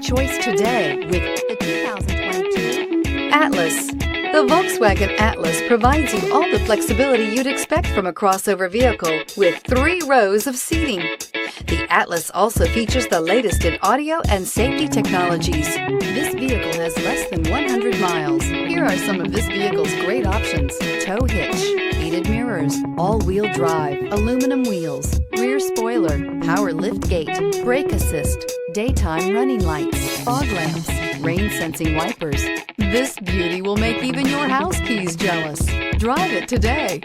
choice today with the 2022 Atlas. The Volkswagen Atlas provides you all the flexibility you'd expect from a crossover vehicle with 3 rows of seating. The Atlas also features the latest in audio and safety technologies. This vehicle has less than 100 miles. Here are some of this vehicle's great options: tow hitch, heated mirrors, all-wheel drive, aluminum wheels, rear spoiler, power liftgate, brake assist, daytime running lights, fog lamps, rain-sensing wipers. This beauty will make even your house keys jealous. Drive it today.